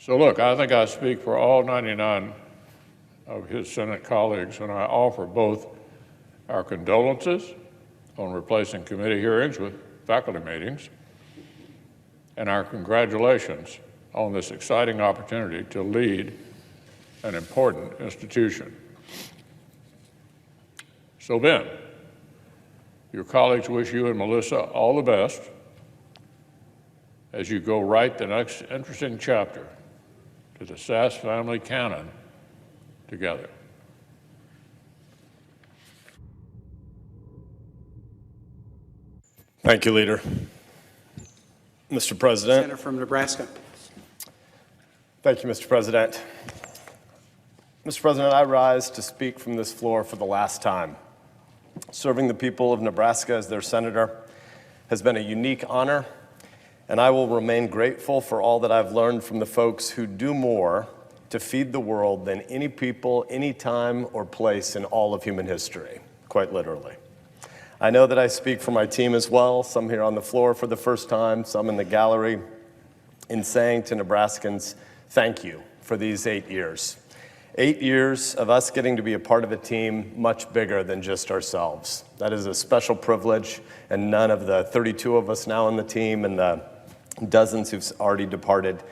So look, I think I speak for all 99 of his Senate colleagues when I offer both our condolences on replacing committee hearings with faculty meetings and our congratulations on this exciting opportunity to lead an important institution. So Ben, your colleagues wish you and Melissa all the best as you go write the next interesting chapter to the Sasse family canon together. Thank you, Leader. Mr. President. Senator from Nebraska. Thank you, Mr. President. Mr. President, I rise to speak from this floor for the last time. Serving the people of Nebraska as their senator has been a unique honor, and I will remain grateful for all that I've learned from the folks who do more to feed the world than any people, any time, or place in all of human history, quite literally. I know that I speak for my team as well, some here on the floor for the first time, some in the gallery, in saying to Nebraskans, thank you for these 8 years. 8 years of us getting to be a part of a team much bigger than just ourselves. That is a special privilege, and none of the 32 of us now on the team and the dozens who've already departed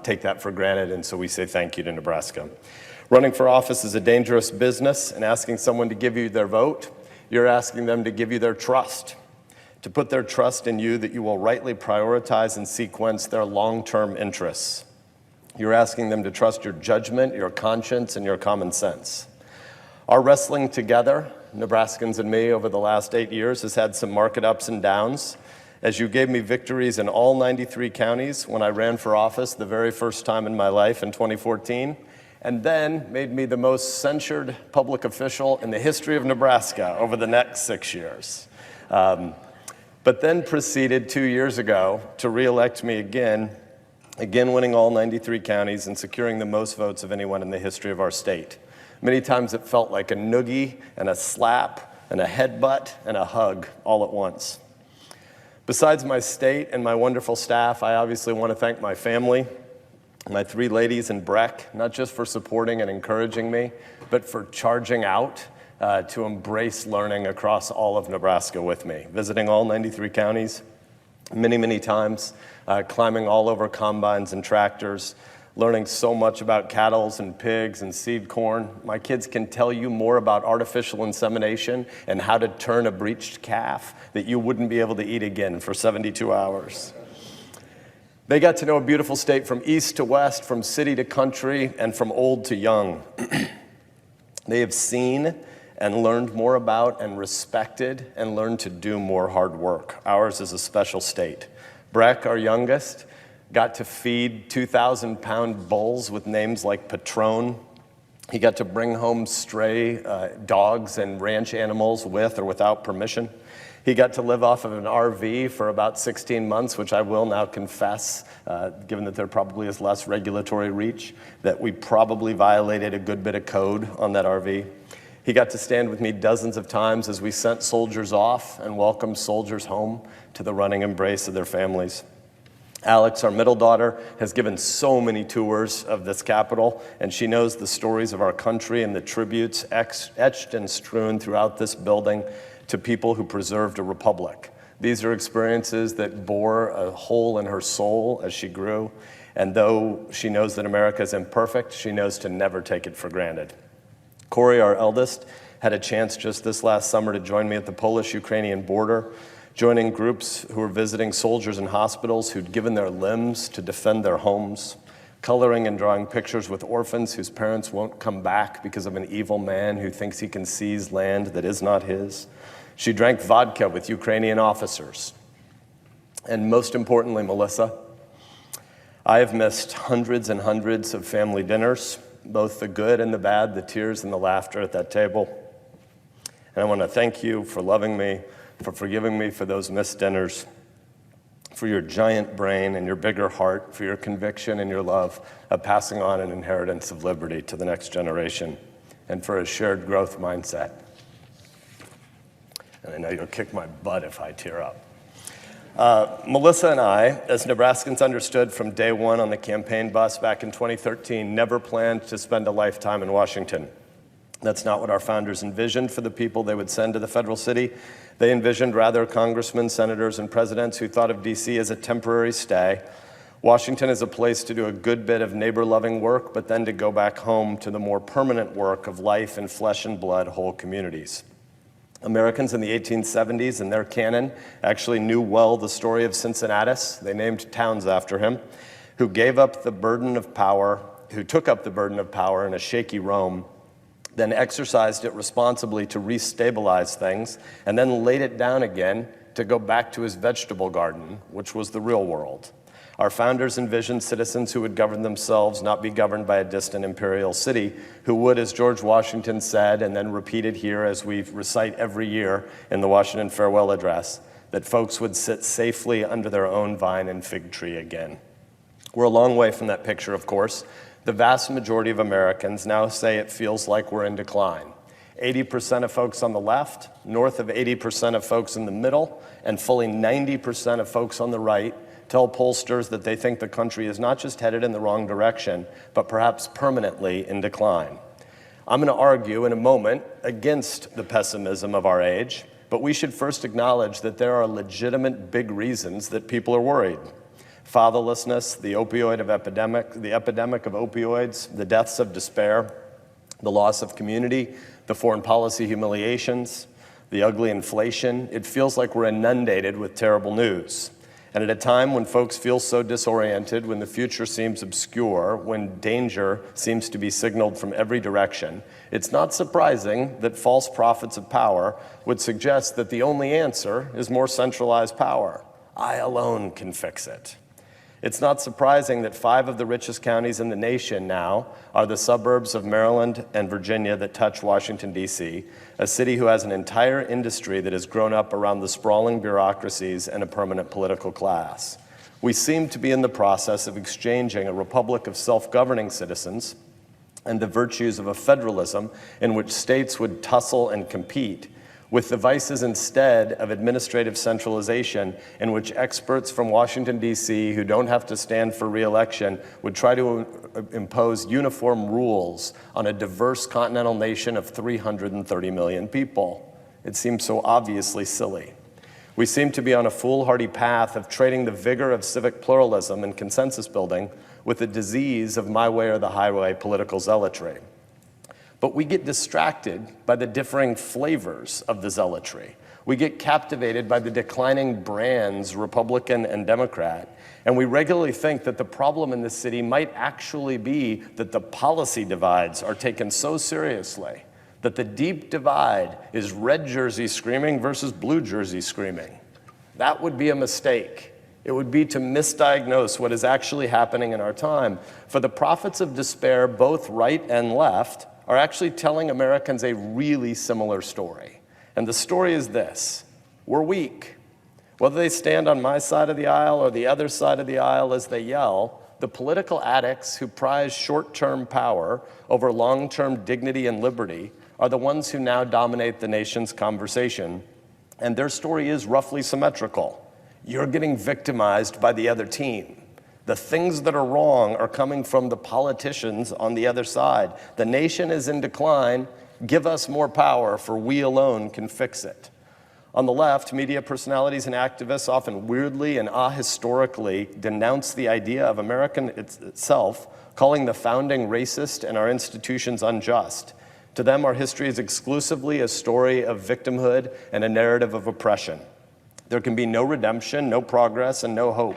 take that for granted, and so we say thank you to Nebraska. Running for office is a dangerous business, and asking someone to give you their vote, you're asking them to give you their trust, to put their trust in you that you will rightly prioritize and sequence their long-term interests. You're asking them to trust your judgment, your conscience, and your common sense. Our wrestling together, Nebraskans and me, over the last 8 years has had some market ups and downs. As you gave me victories in all 93 counties when I ran for office the very first time in my life in 2014, and then made me the most censured public official in the history of Nebraska over the next 6 years. But then proceeded 2 years ago to re-elect me again winning all 93 counties and securing the most votes of anyone in the history of our state. Many times it felt like a noogie and a slap and a headbutt and a hug all at once. Besides my state and my wonderful staff, I obviously want to thank my family, my 3 ladies in Breck, not just for supporting and encouraging me, but for charging out to embrace learning across all of Nebraska with me, visiting all 93 counties many, many times, climbing all over combines and tractors, learning so much about cattle and pigs and seed corn. My kids can tell you more about artificial insemination and how to turn a breached calf that you wouldn't be able to eat again for 72 hours. They got to know a beautiful state from east to west, from city to country, and from old to young. They have seen and learned more about and respected and learned to do more hard work. Ours is a special state. Breck, our youngest, got to feed 2,000-pound bulls with names like Patron. He got to bring home stray dogs and ranch animals with or without permission. He got to live off of an RV for about 16 months, which I will now confess, given that there probably is less regulatory reach, that we probably violated a good bit of code on that RV. He got to stand with me dozens of times as we sent soldiers off and welcomed soldiers home to the running embrace of their families. Alex, our middle daughter, has given so many tours of this Capitol, and she knows the stories of our country and the tributes etched and strewn throughout this building to people who preserved a republic. These are experiences that bore a hole in her soul as she grew, and though she knows that America is imperfect, she knows to never take it for granted. Corey, our eldest, had a chance just this last summer to join me at the Polish-Ukrainian border, joining groups who were visiting soldiers in hospitals who'd given their limbs to defend their homes, coloring and drawing pictures with orphans whose parents won't come back because of an evil man who thinks he can seize land that is not his. She drank vodka with Ukrainian officers. And most importantly, Melissa, I have missed hundreds and hundreds of family dinners, both the good and the bad, the tears and the laughter at that table. And I want to thank you for loving me, for forgiving me for those missed dinners, for your giant brain and your bigger heart, for your conviction and your love of passing on an inheritance of liberty to the next generation, and for a shared growth mindset. And I know you'll kick my butt if I tear up. Melissa and I, as Nebraskans understood from day one on the campaign bus back in 2013, never planned to spend a lifetime in Washington. That's not what our founders envisioned for the people they would send to the federal city. They envisioned rather congressmen, senators, and presidents who thought of D.C. as a temporary stay. Washington is a place to do a good bit of neighbor-loving work, but then to go back home to the more permanent work of life in flesh and blood whole communities. Americans in the 1870s, in their canon, actually knew well the story of Cincinnatus. They named towns after him, who took up the burden of power in a shaky Rome, then exercised it responsibly to restabilize things, and then laid it down again to go back to his vegetable garden, which was the real world. Our founders envisioned citizens who would govern themselves, not be governed by a distant imperial city, who would, as George Washington said, and then repeated here as we recite every year in the Washington Farewell Address, that folks would sit safely under their own vine and fig tree again. We're a long way from that picture, of course. The vast majority of Americans now say it feels like we're in decline. 80% of folks on the left, north of 80% of folks in the middle, and fully 90% of folks on the right tell pollsters that they think the country is not just headed in the wrong direction, but perhaps permanently in decline. I'm going to argue in a moment against the pessimism of our age, but we should first acknowledge that there are legitimate big reasons that people are worried. Fatherlessness, the epidemic of opioids, the deaths of despair, the loss of community, the foreign policy humiliations, the ugly inflation. It feels like we're inundated with terrible news. And at a time when folks feel so disoriented, when the future seems obscure, when danger seems to be signaled from every direction, it's not surprising that false prophets of power would suggest that the only answer is more centralized power. I alone can fix it. It's not surprising that 5 of the richest counties in the nation now are the suburbs of Maryland and Virginia that touch Washington, D.C., a city who has an entire industry that has grown up around the sprawling bureaucracies and a permanent political class. We seem to be in the process of exchanging a republic of self-governing citizens and the virtues of a federalism in which states would tussle and compete, with the vices instead of administrative centralization in which experts from Washington, D.C., who don't have to stand for re-election, would try to impose uniform rules on a diverse continental nation of 330 million people. It seems so obviously silly. We seem to be on a foolhardy path of trading the vigor of civic pluralism and consensus building with the disease of my way or the highway political zealotry. But we get distracted by the differing flavors of the zealotry. We get captivated by the declining brands, Republican and Democrat, and we regularly think that the problem in this city might actually be that the policy divides are taken so seriously that the deep divide is red jersey screaming versus blue jersey screaming. That would be a mistake. It would be to misdiagnose what is actually happening in our time. For the prophets of despair, both right and left, are actually telling Americans a really similar story. And the story is this: we're weak. Whether they stand on my side of the aisle or the other side of the aisle as they yell, the political addicts who prize short-term power over long-term dignity and liberty are the ones who now dominate the nation's conversation. And their story is roughly symmetrical. You're getting victimized by the other team. The things that are wrong are coming from the politicians on the other side. The nation is in decline. Give us more power, for we alone can fix it. On the left, media personalities and activists often weirdly and ahistorically denounce the idea of America itself, calling the founding racist and our institutions unjust. To them, our history is exclusively a story of victimhood and a narrative of oppression. There can be no redemption, no progress, and no hope.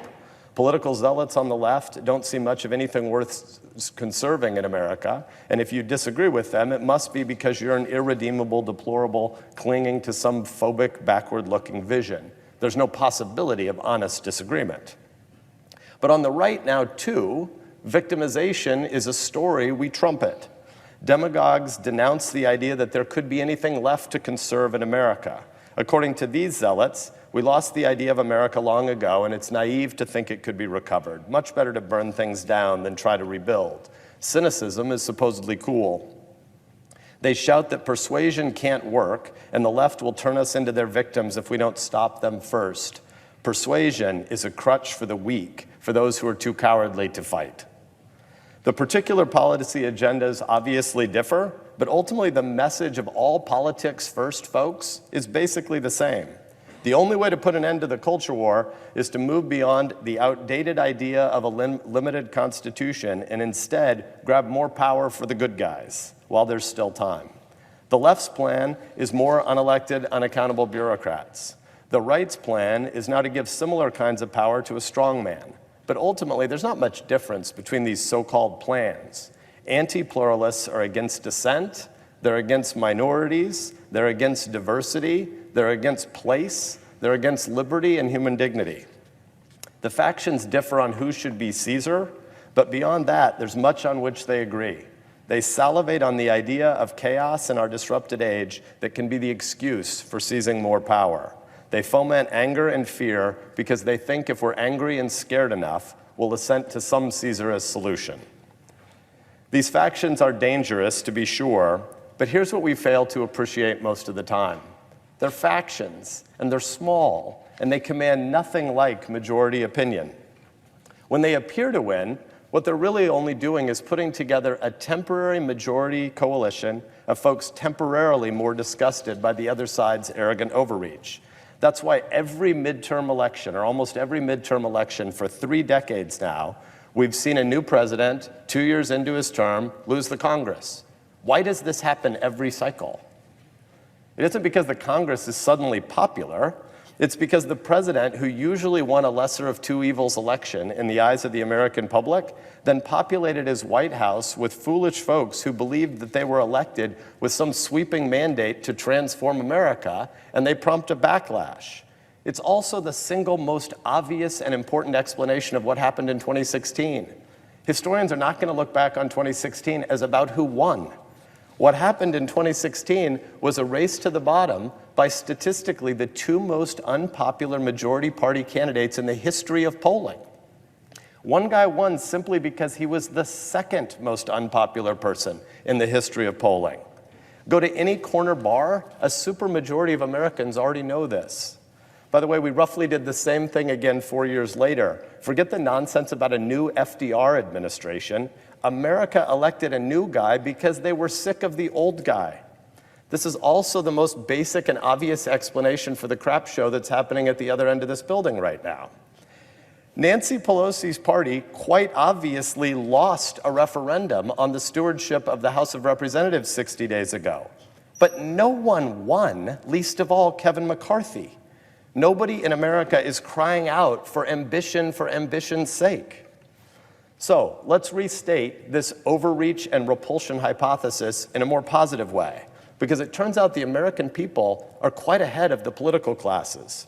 Political zealots on the left don't see much of anything worth conserving in America, and if you disagree with them, it must be because you're an irredeemable, deplorable, clinging to some phobic, backward-looking vision. There's no possibility of honest disagreement. But on the right now, too, victimization is a story we trumpet. Demagogues denounce the idea that there could be anything left to conserve in America. According to these zealots, we lost the idea of America long ago, and it's naive to think it could be recovered. Much better to burn things down than try to rebuild. Cynicism is supposedly cool. They shout that persuasion can't work, and the left will turn us into their victims if we don't stop them first. Persuasion is a crutch for the weak, for those who are too cowardly to fight. The particular policy agendas obviously differ, but ultimately the message of all politics first, folks, is basically the same. The only way to put an end to the culture war is to move beyond the outdated idea of a limited constitution and instead grab more power for the good guys while there's still time. The left's plan is more unelected, unaccountable bureaucrats. The right's plan is now to give similar kinds of power to a strongman. But ultimately, there's not much difference between these so-called plans. Anti-pluralists are against dissent, they're against minorities, they're against diversity, they're against place, they're against liberty and human dignity. The factions differ on who should be Caesar, but beyond that, there's much on which they agree. They salivate on the idea of chaos in our disrupted age that can be the excuse for seizing more power. They foment anger and fear because they think if we're angry and scared enough, we'll assent to some Caesar as solution. These factions are dangerous, to be sure, but here's what we fail to appreciate most of the time. They're factions, and they're small, and they command nothing like majority opinion. When they appear to win, what they're really only doing is putting together a temporary majority coalition of folks temporarily more disgusted by the other side's arrogant overreach. That's why every midterm election, or almost every midterm election for 3 decades now, we've seen a new president, 2 years into his term, lose the Congress. Why does this happen every cycle? It isn't because the Congress is suddenly popular. It's because the president, who usually won a lesser of two evils election in the eyes of the American public, then populated his White House with foolish folks who believed that they were elected with some sweeping mandate to transform America, and they prompt a backlash. It's also the single most obvious and important explanation of what happened in 2016. Historians are not going to look back on 2016 as about who won. What happened in 2016 was a race to the bottom by statistically the 2 most unpopular majority party candidates in the history of polling. One guy won simply because he was the 2nd most unpopular person in the history of polling. Go to any corner bar, a supermajority of Americans already know this. By the way, we roughly did the same thing again 4 years later. Forget the nonsense about a new FDR administration. America elected a new guy because they were sick of the old guy. This is also the most basic and obvious explanation for the crap show that's happening at the other end of this building right now. Nancy Pelosi's party quite obviously lost a referendum on the stewardship of the House of Representatives 60 days ago. But no one won, least of all Kevin McCarthy. Nobody in America is crying out for ambition's sake. So let's restate this overreach and repulsion hypothesis in a more positive way, because it turns out the American people are quite ahead of the political classes.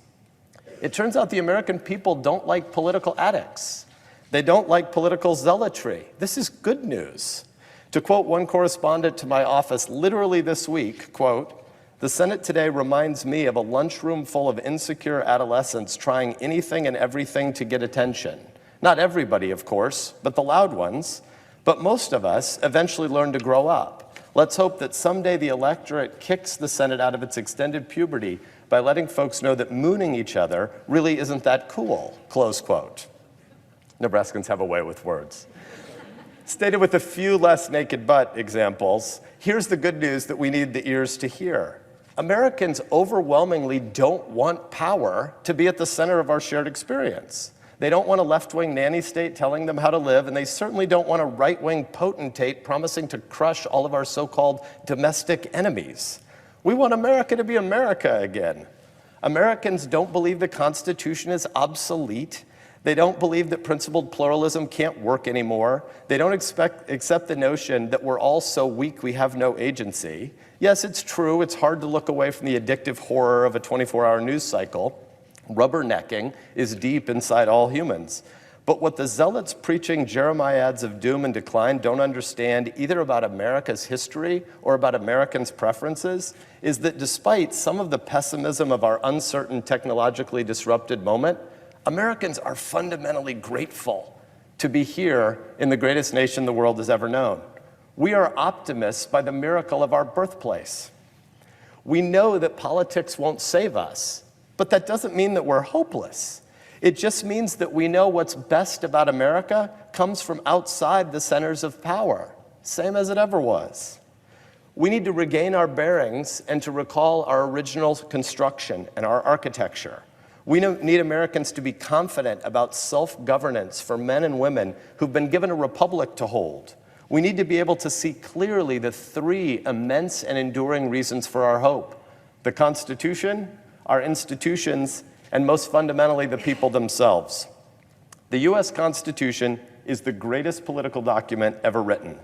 It turns out the American people don't like political addicts. They don't like political zealotry. This is good news. To quote one correspondent to my office literally this week, quote, "The Senate today reminds me of a lunchroom full of insecure adolescents trying anything and everything to get attention. Not everybody, of course, but the loud ones. But most of us eventually learn to grow up. Let's hope that someday the electorate kicks the Senate out of its extended puberty by letting folks know that mooning each other really isn't that cool," close quote. Nebraskans have a way with words. Stated with a few less naked butt examples, here's the good news that we need the ears to hear. Americans overwhelmingly don't want power to be at the center of our shared experience. They don't want a left-wing nanny state telling them how to live, and they certainly don't want a right-wing potentate promising to crush all of our so-called domestic enemies. We want America to be America again. Americans don't believe the Constitution is obsolete. They don't believe that principled pluralism can't work anymore. They don't accept the notion that we're all so weak we have no agency. Yes, it's true, it's hard to look away from the addictive horror of a 24-hour news cycle. Rubbernecking is deep inside all humans. But what the zealots preaching Jeremiads of doom and decline don't understand, either about America's history or about Americans' preferences, is that despite some of the pessimism of our uncertain, technologically disrupted moment, Americans are fundamentally grateful to be here in the greatest nation the world has ever known. We are optimists by the miracle of our birthplace. We know that politics won't save us, but that doesn't mean that we're hopeless. It just means that we know what's best about America comes from outside the centers of power, same as it ever was. We need to regain our bearings and to recall our original construction and our architecture. We need Americans to be confident about self-governance for men and women who've been given a republic to hold. We need to be able to see clearly the three immense and enduring reasons for our hope: the Constitution, our institutions, and most fundamentally, the people themselves. The U.S. Constitution is the greatest political document ever written.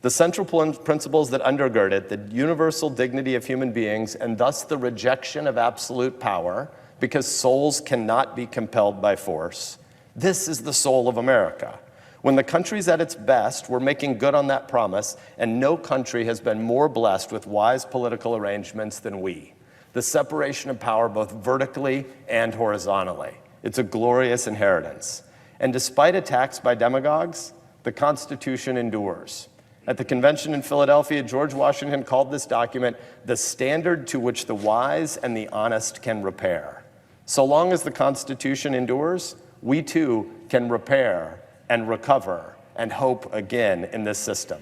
The central principles that undergird it, the universal dignity of human beings, and thus the rejection of absolute power, because souls cannot be compelled by force. This is the soul of America. When the country's at its best, we're making good on that promise, and no country has been more blessed with wise political arrangements than we. The separation of power both vertically and horizontally. It's a glorious inheritance. And despite attacks by demagogues, the Constitution endures. At the convention in Philadelphia, George Washington called this document the standard to which the wise and the honest can repair. So long as the Constitution endures, we too can repair and recover and hope again in this system.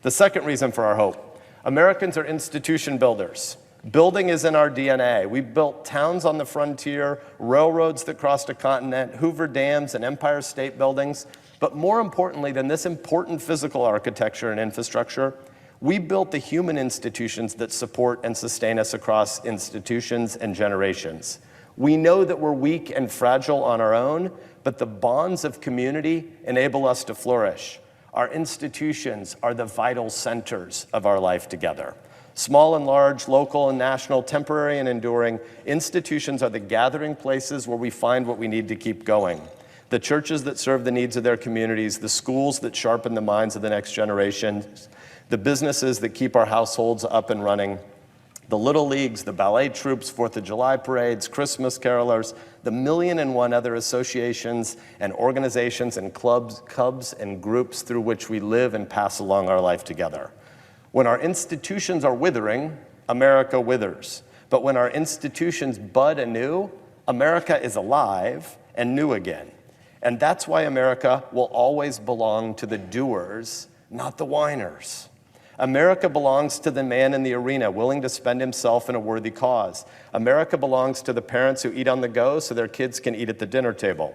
The second reason for our hope: Americans are institution builders. Building is in our DNA. We built towns on the frontier, railroads that crossed a continent, Hoover dams and Empire State Buildings. But more importantly than this important physical architecture and infrastructure, we built the human institutions that support and sustain us across institutions and generations. We know that we're weak and fragile on our own, but the bonds of community enable us to flourish. Our institutions are the vital centers of our life together. Small and large, local and national, temporary and enduring, institutions are the gathering places where we find what we need to keep going. The churches that serve the needs of their communities, the schools that sharpen the minds of the next generation, the businesses that keep our households up and running, the little leagues, the ballet troops, 4th of July parades, Christmas carolers, the 1,000,001 other associations and organizations and clubs and groups through which we live and pass along our life together. When our institutions are withering, America withers. But when our institutions bud anew, America is alive and new again. And that's why America will always belong to the doers, not the whiners. America belongs to the man in the arena, willing to spend himself in a worthy cause. America belongs to the parents who eat on the go so their kids can eat at the dinner table.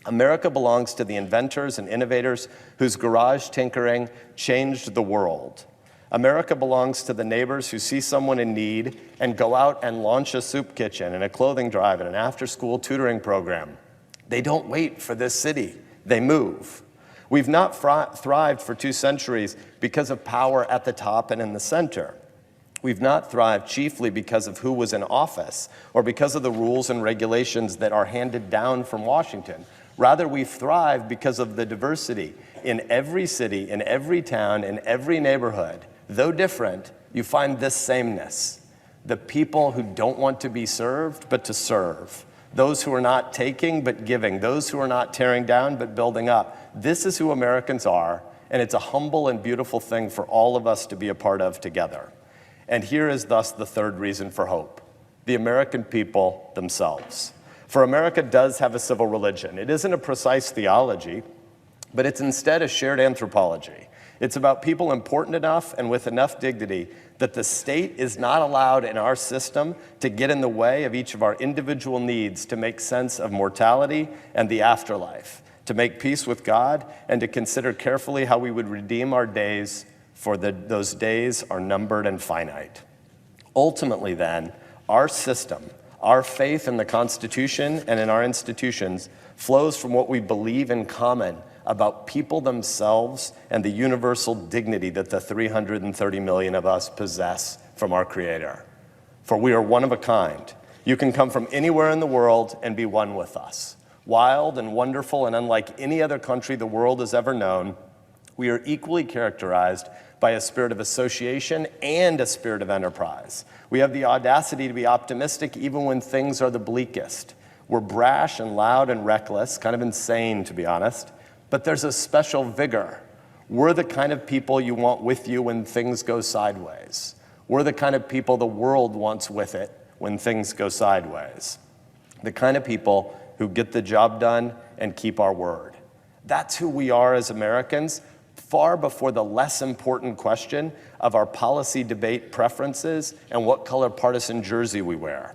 America belongs to the inventors and innovators whose garage tinkering changed the world. America belongs to the neighbors who see someone in need and go out and launch a soup kitchen and a clothing drive and an after-school tutoring program. They don't wait for this city, they move. We've not thrived for 2 centuries because of power at the top and in the center. We've not thrived chiefly because of who was in office or because of the rules and regulations that are handed down from Washington. Rather, we've thrived because of the diversity in every city, in every town, in every neighborhood. Though different, you find this sameness: the people who don't want to be served, but to serve. Those who are not taking, but giving. Those who are not tearing down, but building up. This is who Americans are, and it's a humble and beautiful thing for all of us to be a part of together. And here is thus the third reason for hope: the American people themselves. For America does have a civil religion. It isn't a precise theology, but it's instead a shared anthropology. It's about people important enough and with enough dignity that the state is not allowed in our system to get in the way of each of our individual needs to make sense of mortality and the afterlife, to make peace with God, and to consider carefully how we would redeem our days, for those days are numbered and finite. Ultimately, then, our system, our faith in the Constitution and in our institutions flows from what we believe in common about people themselves and the universal dignity that the 330 million of us possess from our Creator. For we are one of a kind. You can come from anywhere in the world and be one with us. Wild and wonderful and unlike any other country the world has ever known, we are equally characterized by a spirit of association and a spirit of enterprise. We have the audacity to be optimistic even when things are the bleakest. We're brash and loud and reckless, kind of insane to be honest, but there's a special vigor. We're the kind of people you want with you when things go sideways. We're the kind of people the world wants with it when things go sideways. The kind of people who get the job done and keep our word. That's who we are as Americans, far before the less important question of our policy debate preferences and what color partisan jersey we wear.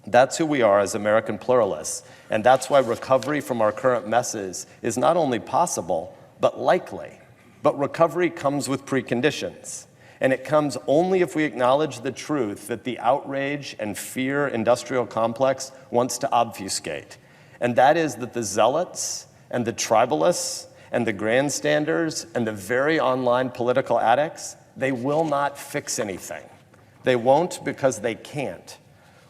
That's who we are as American pluralists, and that's why recovery from our current messes is not only possible, but likely. But recovery comes with preconditions, and it comes only if we acknowledge the truth that the outrage and fear industrial complex wants to obfuscate, and that is that the zealots and the tribalists and the grandstanders and the very online political addicts, they will not fix anything. They won't because they can't.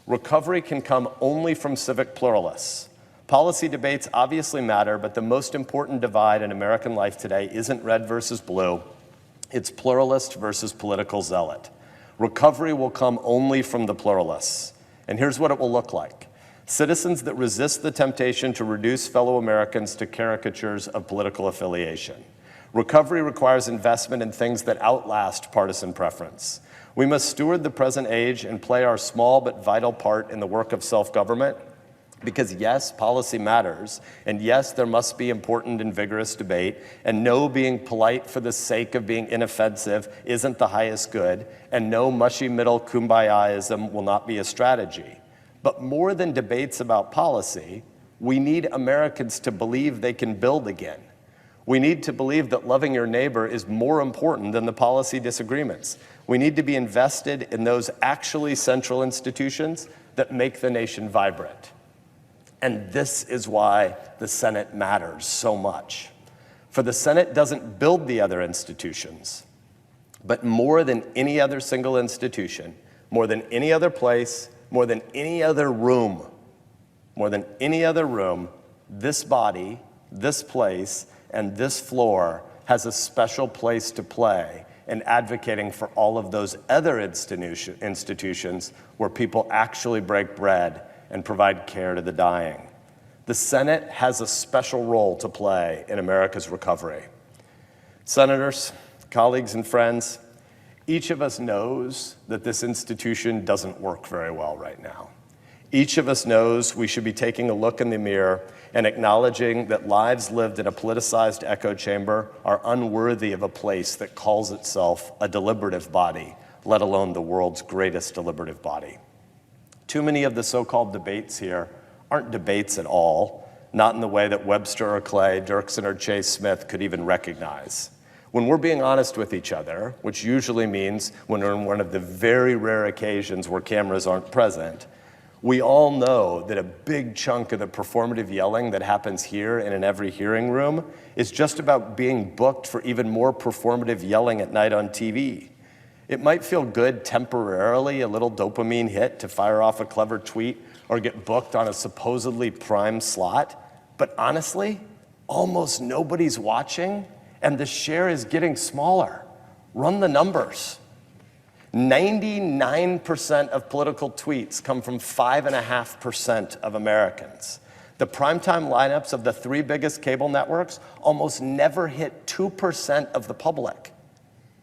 Recovery can come only from civic pluralists. Policy debates obviously matter, but the most important divide in American life today isn't red versus blue. It's pluralist versus political zealot. Recovery will come only from the pluralists. And here's what it will look like. Citizens that resist the temptation to reduce fellow Americans to caricatures of political affiliation. Recovery requires investment in things that outlast partisan preference. We must steward the present age and play our small but vital part in the work of self-government, because yes, policy matters, and yes, there must be important and vigorous debate, and no, being polite for the sake of being inoffensive isn't the highest good, and no mushy middle kumbayaism will not be a strategy. But more than debates about policy, we need Americans to believe they can build again. We need to believe that loving your neighbor is more important than the policy disagreements. We need to be invested in those actually central institutions that make the nation vibrant. And this is why the Senate matters so much. For the Senate doesn't build the other institutions, but more than any other single institution, more than any other place, more than any other room, this body, this place, and this floor has a special place to play in advocating for all of those other institutions where people actually break bread and provide care to the dying. The Senate has a special role to play in America's recovery. Senators, colleagues, and friends, each of us knows that this institution doesn't work very well right now. Each of us knows we should be taking a look in the mirror and acknowledging that lives lived in a politicized echo chamber are unworthy of a place that calls itself a deliberative body, let alone the world's greatest deliberative body. Too many of the so-called debates here aren't debates at all, not in the way that Webster or Clay, Dirksen or Chase Smith could even recognize. When we're being honest with each other, which usually means when we're in one of the very rare occasions where cameras aren't present, we all know that a big chunk of the performative yelling that happens here and in every hearing room is just about being booked for even more performative yelling at night on TV. It might feel good temporarily, a little dopamine hit to fire off a clever tweet or get booked on a supposedly prime slot, but honestly, almost nobody's watching and the share is getting smaller. Run the numbers. 99% of political tweets come from 5.5% of Americans. The primetime lineups of the 3 biggest cable networks almost never hit 2% of the public.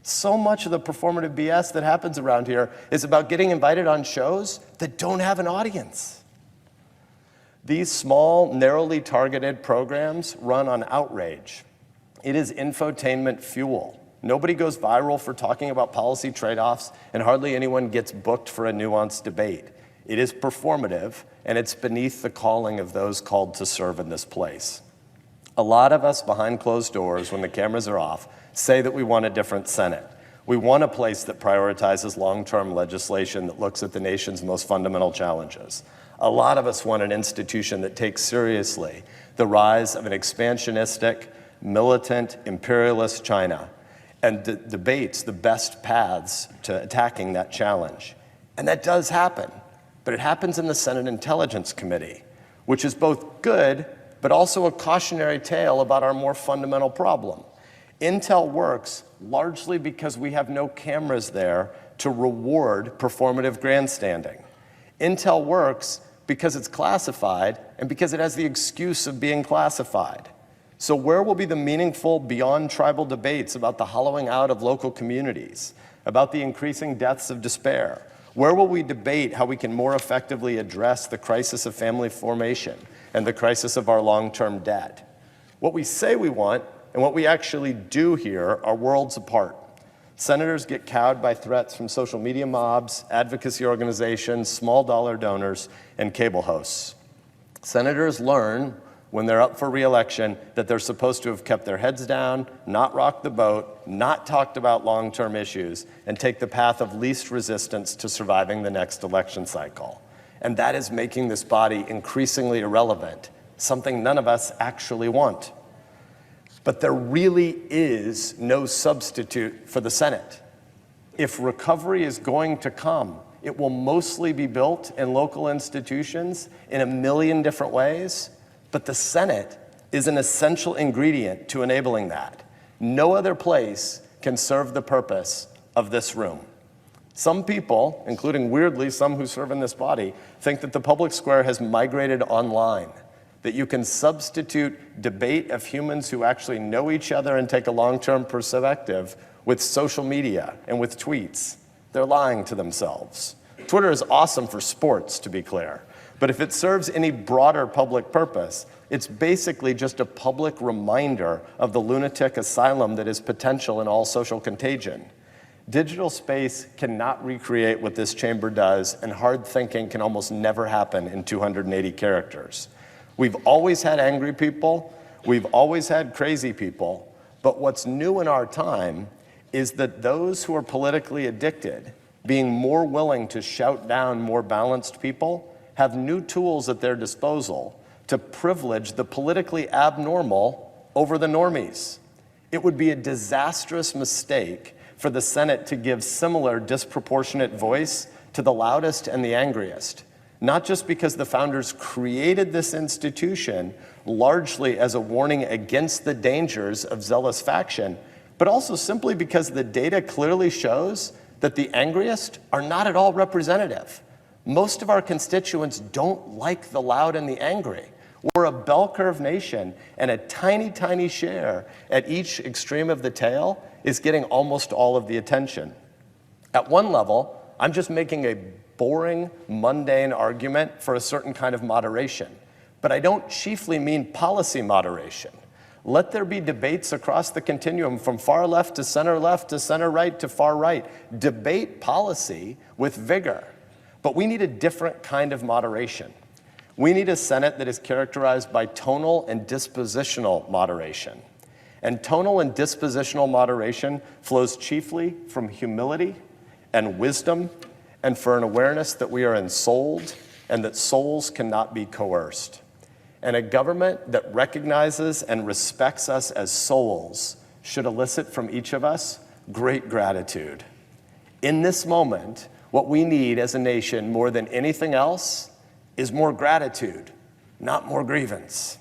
So much of the performative BS that happens around here is about getting invited on shows that don't have an audience. These small, narrowly targeted programs run on outrage. It is infotainment fuel. Nobody goes viral for talking about policy trade-offs, and hardly anyone gets booked for a nuanced debate. It is performative, and it's beneath the calling of those called to serve in this place. A lot of us behind closed doors, when the cameras are off, say that we want a different Senate. We want a place that prioritizes long-term legislation that looks at the nation's most fundamental challenges. A lot of us want an institution that takes seriously the rise of an expansionistic, militant, imperialist China and debates the best paths to attacking that challenge. And that does happen, but it happens in the Senate Intelligence Committee, which is both good, but also a cautionary tale about our more fundamental problem. Intel works largely because we have no cameras there to reward performative grandstanding. Intel works because it's classified and because it has the excuse of being classified. So where will be the meaningful, beyond tribal debates about the hollowing out of local communities, about the increasing deaths of despair? Where will we debate how we can more effectively address the crisis of family formation and the crisis of our long-term debt? What we say we want and what we actually do here are worlds apart. Senators get cowed by threats from social media mobs, advocacy organizations, small dollar donors, and cable hosts. Senators learn when they're up for re-election that they're supposed to have kept their heads down, not rocked the boat, not talked about long-term issues, and take the path of least resistance to surviving the next election cycle. And that is making this body increasingly irrelevant, something none of us actually want. But there really is no substitute for the Senate. If recovery is going to come, it will mostly be built in local institutions in a million different ways, but the Senate is an essential ingredient to enabling that. No other place can serve the purpose of this room. Some people, including weirdly some who serve in this body, think that the public square has migrated online, that you can substitute debate of humans who actually know each other and take a long-term perspective with social media and with tweets. They're lying to themselves. Twitter is awesome for sports, to be clear. But if it serves any broader public purpose, it's basically just a public reminder of the lunatic asylum that is potential in all social contagion. Digital space cannot recreate what this chamber does, and hard thinking can almost never happen in 280 characters. We've always had angry people, we've always had crazy people, but what's new in our time is that those who are politically addicted, being more willing to shout down more balanced people, have new tools at their disposal to privilege the politically abnormal over the normies. It would be a disastrous mistake for the Senate to give similar disproportionate voice to the loudest and the angriest, not just because the founders created this institution largely as a warning against the dangers of zealous faction, but also simply because the data clearly shows that the angriest are not at all representative. Most of our constituents don't like the loud and the angry. We're a bell curve nation, and a tiny, tiny share at each extreme of the tail is getting almost all of the attention. At one level, I'm just making a boring, mundane argument for a certain kind of moderation, but I don't chiefly mean policy moderation. Let there be debates across the continuum from far left to center right to far right. Debate policy with vigor. But we need a different kind of moderation. We need a Senate that is characterized by tonal and dispositional moderation. And tonal and dispositional moderation flows chiefly from humility and wisdom, and for an awareness that we are ensouled and that souls cannot be coerced. And a government that recognizes and respects us as souls should elicit from each of us great gratitude. In this moment, what we need as a nation more than anything else is more gratitude, not more grievance.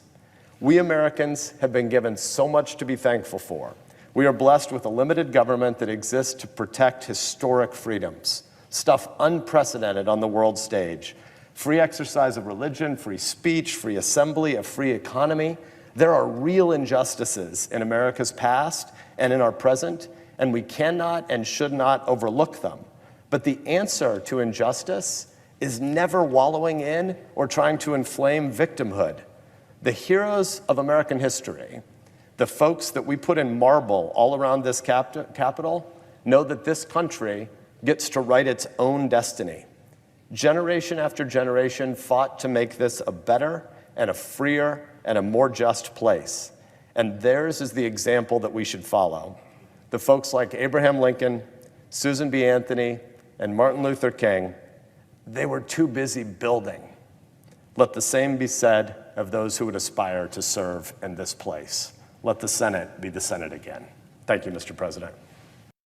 We Americans have been given so much to be thankful for. We are blessed with a limited government that exists to protect historic freedoms, stuff unprecedented on the world stage. Free exercise of religion, free speech, free assembly, a free economy. There are real injustices in America's past and in our present, and we cannot and should not overlook them. But the answer to injustice is never wallowing in or trying to inflame victimhood. The heroes of American history, the folks that we put in marble all around this Capitol, know that this country gets to write its own destiny. Generation after generation fought to make this a better and a freer and a more just place. And theirs is the example that we should follow. The folks like Abraham Lincoln, Susan B. Anthony, and Martin Luther King, they were too busy building. Let the same be said of those who would aspire to serve in this place. Let the Senate be the Senate again. Thank you, Mr. President.